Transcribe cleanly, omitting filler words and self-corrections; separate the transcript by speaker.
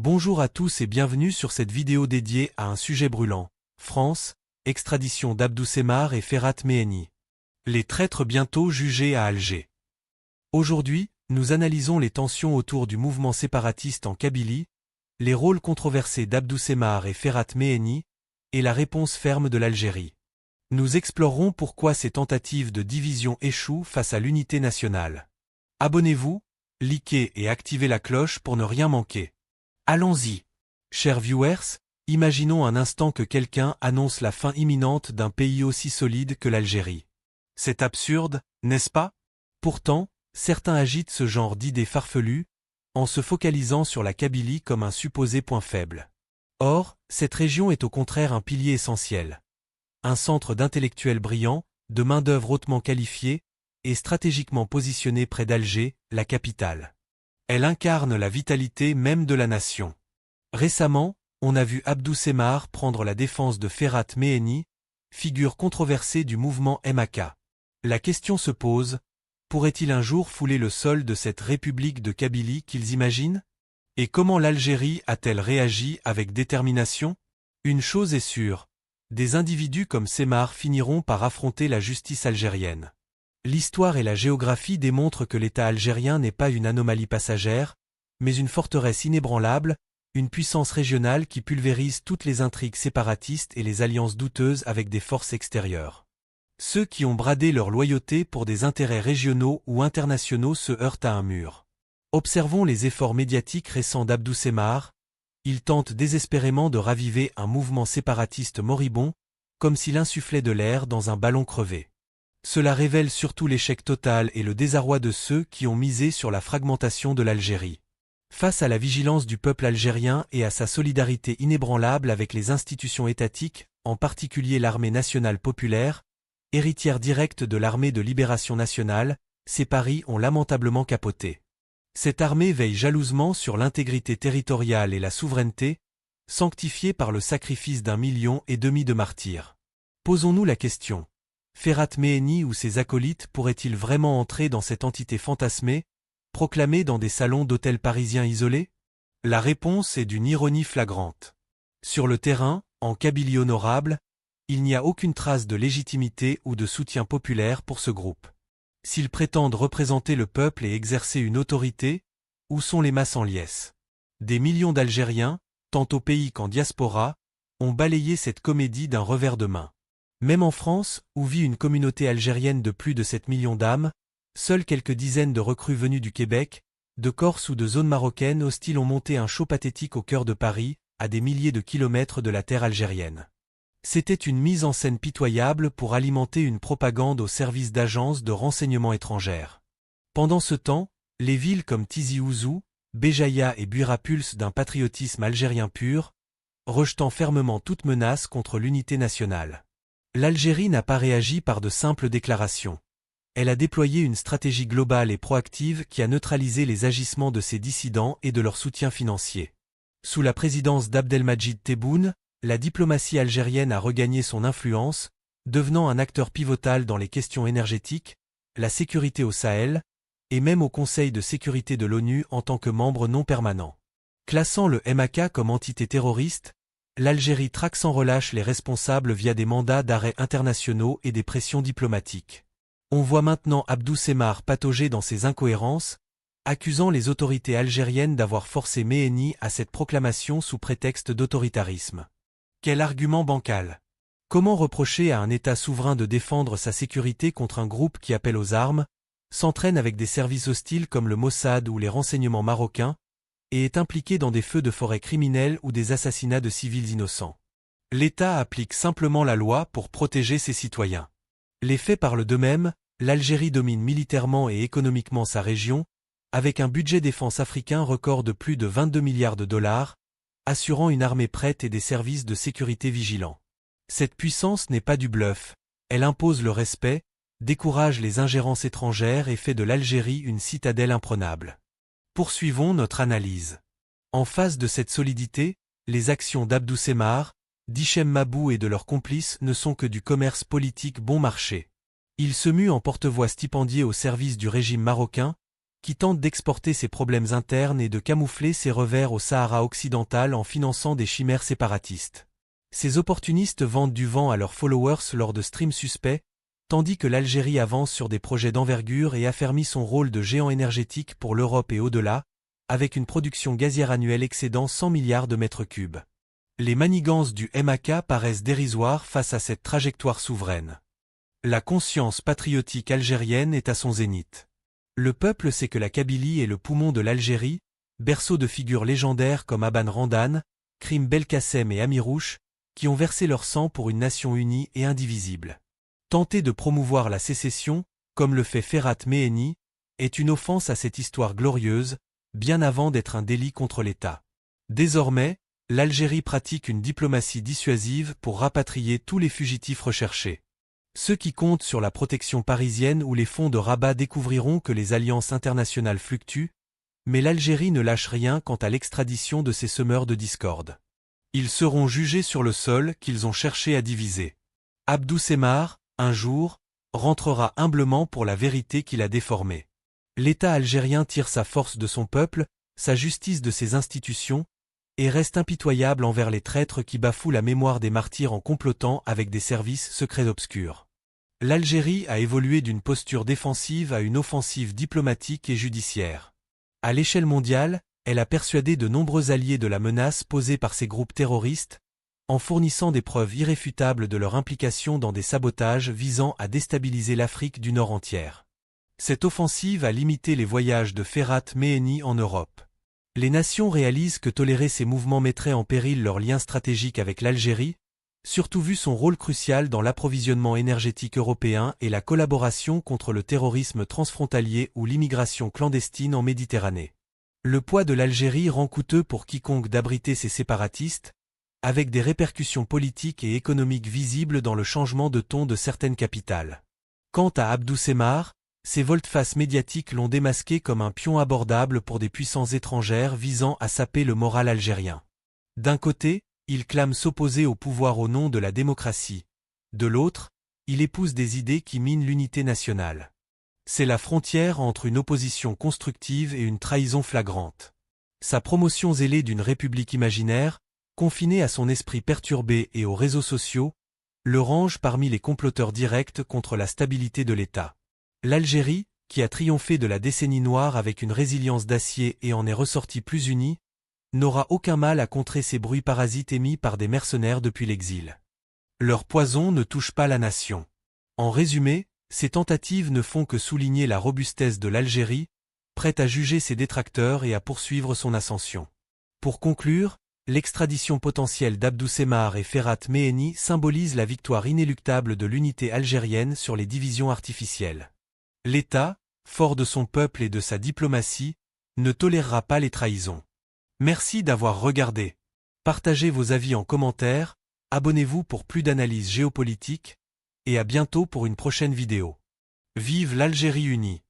Speaker 1: Bonjour à tous et bienvenue sur cette vidéo dédiée à un sujet brûlant. France, extradition d'Abdou Semar et Ferhat Meheni. Les traîtres bientôt jugés à Alger. Aujourd'hui, nous analysons les tensions autour du mouvement séparatiste en Kabylie, les rôles controversés d'Abdou Semar et Ferhat Meheni, et la réponse ferme de l'Algérie. Nous explorerons pourquoi ces tentatives de division échouent face à l'unité nationale. Abonnez-vous, likez et activez la cloche pour ne rien manquer. Allons-y. Chers viewers, imaginons un instant que quelqu'un annonce la fin imminente d'un pays aussi solide que l'Algérie. C'est absurde, n'est-ce pas? Pourtant, certains agitent ce genre d'idées farfelues, en se focalisant sur la Kabylie comme un supposé point faible. Or, cette région est au contraire un pilier essentiel. Un centre d'intellectuels brillants, de main-d'œuvre hautement qualifiée, et stratégiquement positionné près d'Alger, la capitale. Elle incarne la vitalité même de la nation. Récemment, on a vu Abdou Semar prendre la défense de Ferhat Meheni, figure controversée du mouvement MAK. La question se pose, pourrait-il un jour fouler le sol de cette république de Kabylie qu'ils imaginent? Et comment l'Algérie a-t-elle réagi avec détermination? Une chose est sûre, des individus comme Semar finiront par affronter la justice algérienne. L'histoire et la géographie démontrent que l'État algérien n'est pas une anomalie passagère, mais une forteresse inébranlable, une puissance régionale qui pulvérise toutes les intrigues séparatistes et les alliances douteuses avec des forces extérieures. Ceux qui ont bradé leur loyauté pour des intérêts régionaux ou internationaux se heurtent à un mur. Observons les efforts médiatiques récents d'Abdou Semar. Il tente désespérément de raviver un mouvement séparatiste moribond, comme s'il insufflait de l'air dans un ballon crevé. Cela révèle surtout l'échec total et le désarroi de ceux qui ont misé sur la fragmentation de l'Algérie. Face à la vigilance du peuple algérien et à sa solidarité inébranlable avec les institutions étatiques, en particulier l'armée nationale populaire, héritière directe de l'armée de libération nationale, ces paris ont lamentablement capoté. Cette armée veille jalousement sur l'intégrité territoriale et la souveraineté, sanctifiée par le sacrifice d'1,5 million de martyrs. Posons-nous la question. Ferhat Meheni ou ses acolytes pourraient-ils vraiment entrer dans cette entité fantasmée, proclamée dans des salons d'hôtels parisiens isolés? La réponse est d'une ironie flagrante. Sur le terrain, en Kabylie honorable, il n'y a aucune trace de légitimité ou de soutien populaire pour ce groupe. S'ils prétendent représenter le peuple et exercer une autorité, où sont les masses en liesse? Des millions d'Algériens, tant au pays qu'en diaspora, ont balayé cette comédie d'un revers de main. Même en France, où vit une communauté algérienne de plus de 7 millions d'âmes, seules quelques dizaines de recrues venues du Québec, de Corse ou de zones marocaines hostiles ont monté un show pathétique au cœur de Paris, à des milliers de kilomètres de la terre algérienne. C'était une mise en scène pitoyable pour alimenter une propagande au service d'agences de renseignement étrangères. Pendant ce temps, les villes comme Tizi Ouzou, Béjaïa et Buira pulsent d'un patriotisme algérien pur, rejetant fermement toute menace contre l'unité nationale. L'Algérie n'a pas réagi par de simples déclarations. Elle a déployé une stratégie globale et proactive qui a neutralisé les agissements de ses dissidents et de leur soutien financier. Sous la présidence d'Abdelmadjid Tebboune, la diplomatie algérienne a regagné son influence, devenant un acteur pivotal dans les questions énergétiques, la sécurité au Sahel, et même au Conseil de sécurité de l'ONU en tant que membre non permanent. Classant le MAK comme entité terroriste, l'Algérie traque sans relâche les responsables via des mandats d'arrêt internationaux et des pressions diplomatiques. On voit maintenant Abdou Semar patauger dans ses incohérences, accusant les autorités algériennes d'avoir forcé Meheni à cette proclamation sous prétexte d'autoritarisme. Quel argument bancal! Comment reprocher à un État souverain de défendre sa sécurité contre un groupe qui appelle aux armes, s'entraîne avec des services hostiles comme le Mossad ou les renseignements marocains, et est impliqué dans des feux de forêt criminels ou des assassinats de civils innocents? L'État applique simplement la loi pour protéger ses citoyens. Les faits parlent d'eux-mêmes, l'Algérie domine militairement et économiquement sa région, avec un budget défense africain record de plus de 22 milliards de dollars, assurant une armée prête et des services de sécurité vigilants. Cette puissance n'est pas du bluff, elle impose le respect, décourage les ingérences étrangères et fait de l'Algérie une citadelle imprenable. Poursuivons notre analyse. En face de cette solidité, les actions d'Abdou Semar, d'Hichem Mabou et de leurs complices ne sont que du commerce politique bon marché. Ils se muent en porte-voix stipendiés au service du régime marocain, qui tente d'exporter ses problèmes internes et de camoufler ses revers au Sahara occidental en finançant des chimères séparatistes. Ces opportunistes vendent du vent à leurs followers lors de streams suspects, tandis que l'Algérie avance sur des projets d'envergure et affermit son rôle de géant énergétique pour l'Europe et au-delà, avec une production gazière annuelle excédant 100 milliards de mètres cubes. Les manigances du MAK paraissent dérisoires face à cette trajectoire souveraine. La conscience patriotique algérienne est à son zénith. Le peuple sait que la Kabylie est le poumon de l'Algérie, berceau de figures légendaires comme Aban Randan, Krim Belkacem et Amirouche, qui ont versé leur sang pour une nation unie et indivisible. Tenter de promouvoir la sécession, comme le fait Ferhat Meheni, est une offense à cette histoire glorieuse, bien avant d'être un délit contre l'État. Désormais, l'Algérie pratique une diplomatie dissuasive pour rapatrier tous les fugitifs recherchés. Ceux qui comptent sur la protection parisienne ou les fonds de Rabat découvriront que les alliances internationales fluctuent, mais l'Algérie ne lâche rien quant à l'extradition de ces semeurs de discorde. Ils seront jugés sur le sol qu'ils ont cherché à diviser. Abdou Semmar, un jour, rentrera humblement pour la vérité qu'il a déformée. L'État algérien tire sa force de son peuple, sa justice de ses institutions, et reste impitoyable envers les traîtres qui bafouent la mémoire des martyrs en complotant avec des services secrets obscurs. L'Algérie a évolué d'une posture défensive à une offensive diplomatique et judiciaire. À l'échelle mondiale, elle a persuadé de nombreux alliés de la menace posée par ces groupes terroristes, en fournissant des preuves irréfutables de leur implication dans des sabotages visant à déstabiliser l'Afrique du Nord entière. Cette offensive a limité les voyages de Ferhat Meheni en Europe. Les nations réalisent que tolérer ces mouvements mettrait en péril leur lien stratégique avec l'Algérie, surtout vu son rôle crucial dans l'approvisionnement énergétique européen et la collaboration contre le terrorisme transfrontalier ou l'immigration clandestine en Méditerranée. Le poids de l'Algérie rend coûteux pour quiconque d'abriter ces séparatistes, avec des répercussions politiques et économiques visibles dans le changement de ton de certaines capitales. Quant à Abdou Semmar, ses volte-face médiatiques l'ont démasqué comme un pion abordable pour des puissances étrangères visant à saper le moral algérien. D'un côté, il clame s'opposer au pouvoir au nom de la démocratie. De l'autre, il épouse des idées qui minent l'unité nationale. C'est la frontière entre une opposition constructive et une trahison flagrante. Sa promotion zélée d'une république imaginaire, confinée à son esprit perturbé et aux réseaux sociaux, le range parmi les comploteurs directs contre la stabilité de l'État. L'Algérie, qui a triomphé de la décennie noire avec une résilience d'acier et en est ressortie plus unie, n'aura aucun mal à contrer ces bruits parasites émis par des mercenaires depuis l'exil. Leur poison ne touche pas la nation. En résumé, ces tentatives ne font que souligner la robustesse de l'Algérie, prête à juger ses détracteurs et à poursuivre son ascension. Pour conclure, l'extradition potentielle d'Abdou Semmar et Ferhat Meheni symbolise la victoire inéluctable de l'unité algérienne sur les divisions artificielles. L'État, fort de son peuple et de sa diplomatie, ne tolérera pas les trahisons. Merci d'avoir regardé. Partagez vos avis en commentaire, abonnez-vous pour plus d'analyses géopolitiques, et à bientôt pour une prochaine vidéo. Vive l'Algérie unie!